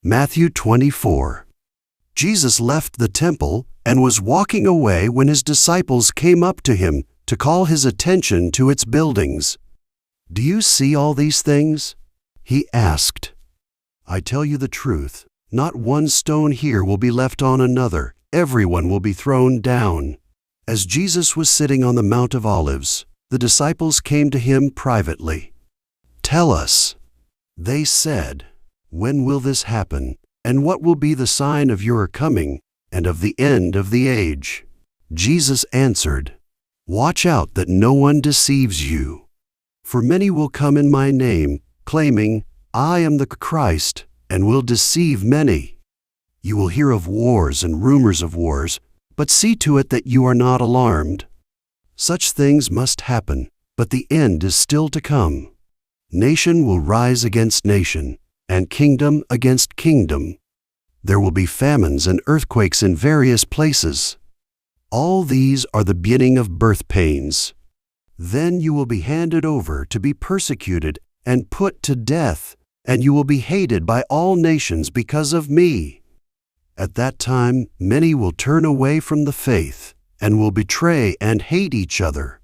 Matthew 24. Jesus left the temple and was walking away when his disciples came up to him to call his attention to its buildings. "Do you see all these things?" he asked. "I tell you the truth, not one stone here will be left on another. Everyone will be thrown down." As Jesus was sitting on the Mount of Olives, the disciples came to him privately. "Tell us," they said, "when will this happen, and what will be the sign of your coming and of the end of the age?" Jesus answered, "Watch out that no one deceives you. For many will come in my name, claiming, 'I am the Christ,' and will deceive many. You will hear of wars and rumors of wars, but see to it that you are not alarmed. Such things must happen, but the end is still to come. Nation will rise against nation, and kingdom against kingdom. There will be famines and earthquakes in various places. All these are the beginning of birth pains. Then you will be handed over to be persecuted and put to death, and you will be hated by all nations because of me. At that time, many will turn away from the faith and will betray and hate each other.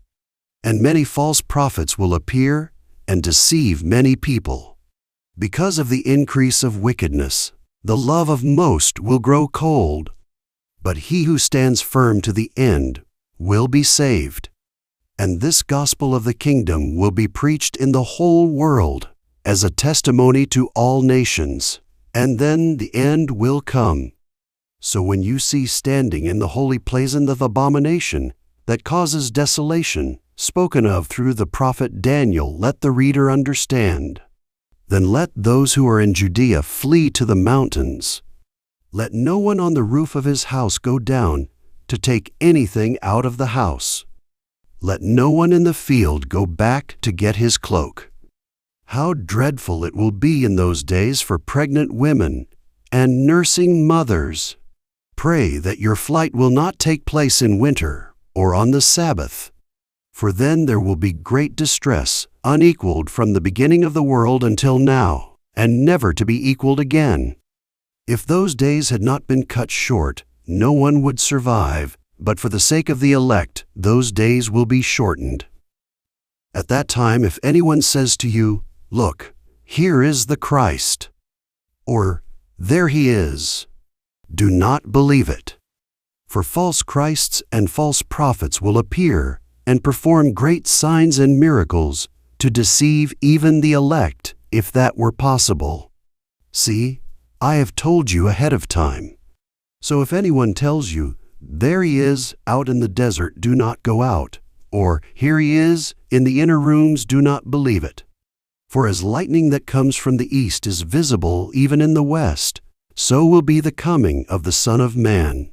And many false prophets will appear and deceive many people. Because of the increase of wickedness, the love of most will grow cold. But he who stands firm to the end will be saved. And this gospel of the kingdom will be preached in the whole world as a testimony to all nations, and then the end will come. So when you see standing in the holy place the abomination that causes desolation, spoken of through the prophet Daniel, let the reader understand. Then let those who are in Judea flee to the mountains. Let no one on the roof of his house go down to take anything out of the house. Let no one in the field go back to get his cloak. How dreadful it will be in those days for pregnant women and nursing mothers. Pray that your flight will not take place in winter or on the Sabbath, for then there will be great distress, unequaled from the beginning of the world until now, and never to be equaled again. If those days had not been cut short, no one would survive, but for the sake of the elect, those days will be shortened. At that time, if anyone says to you, 'Look, here is the Christ,' or 'There he is,' do not believe it. For false Christs and false prophets will appear and perform great signs and miracles to deceive even the elect, if that were possible. See, I have told you ahead of time. So if anyone tells you, 'There he is out in the desert,' do not go out, or 'Here he is in the inner rooms,' do not believe it. For as lightning that comes from the east is visible even in the west, so will be the coming of the Son of Man.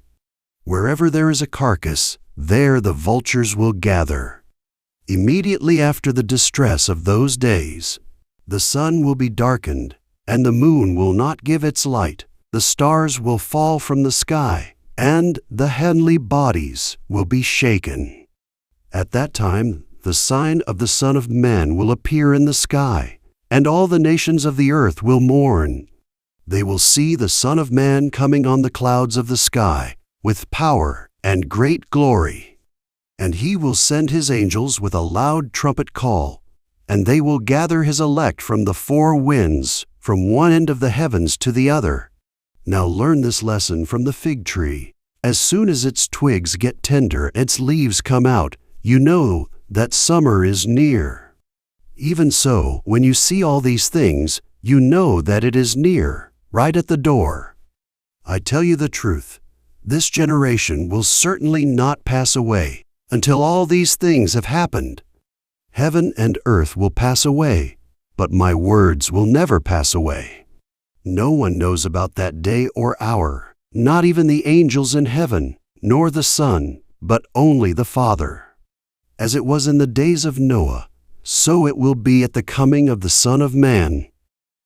Wherever there is a carcass, there the vultures will gather. Immediately after the distress of those days, the sun will be darkened, and the moon will not give its light, the stars will fall from the sky, and the heavenly bodies will be shaken. At that time, the sign of the Son of Man will appear in the sky, and all the nations of the earth will mourn. They will see the Son of Man coming on the clouds of the sky, with power and great glory. And he will send his angels with a loud trumpet call, and they will gather his elect from the four winds, from one end of the heavens to the other. Now learn this lesson from the fig tree. As soon as its twigs get tender and its leaves come out, you know that summer is near. Even so, when you see all these things, you know that it is near, right at the door. I tell you the truth, this generation will certainly not pass away until all these things have happened. Heaven and earth will pass away, but my words will never pass away. No one knows about that day or hour, not even the angels in heaven, nor the Son, but only the Father. As it was in the days of Noah, so it will be at the coming of the Son of Man.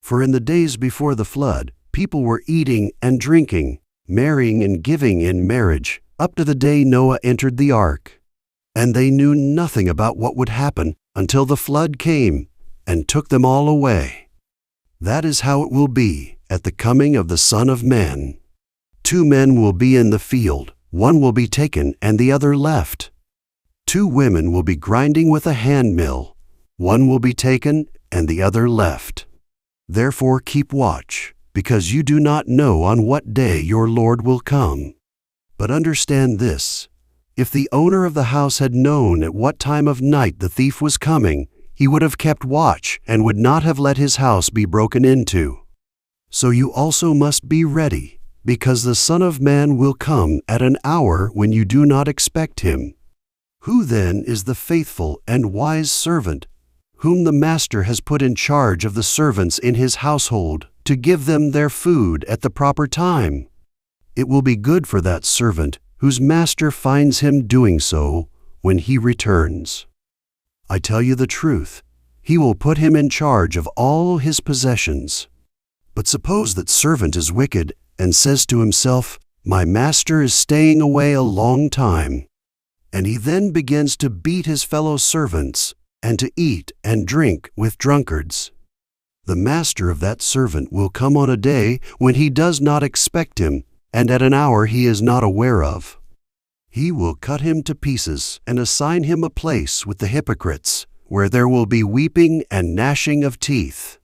For in the days before the flood, people were eating and drinking, marrying and giving in marriage, up to the day Noah entered the ark. And they knew nothing about what would happen until the flood came and took them all away. That is how it will be at the coming of the Son of Man. 2 men will be in the field, one will be taken and the other left. 2 women will be grinding with a handmill, one will be taken and the other left. Therefore keep watch, because you do not know on what day your Lord will come. But understand this, if the owner of the house had known at what time of night the thief was coming, he would have kept watch and would not have let his house be broken into. So you also must be ready, because the Son of Man will come at an hour when you do not expect him. Who then is the faithful and wise servant, whom the master has put in charge of the servants in his household to give them their food at the proper time? It will be good for that servant whose master finds him doing so when he returns. I tell you the truth, he will put him in charge of all his possessions. But suppose that servant is wicked and says to himself, "My master is staying away a long time." And he then begins to beat his fellow servants and to eat and drink with drunkards. The master of that servant will come on a day when he does not expect him, and at an hour he is not aware of. He will cut him to pieces and assign him a place with the hypocrites, where there will be weeping and gnashing of teeth.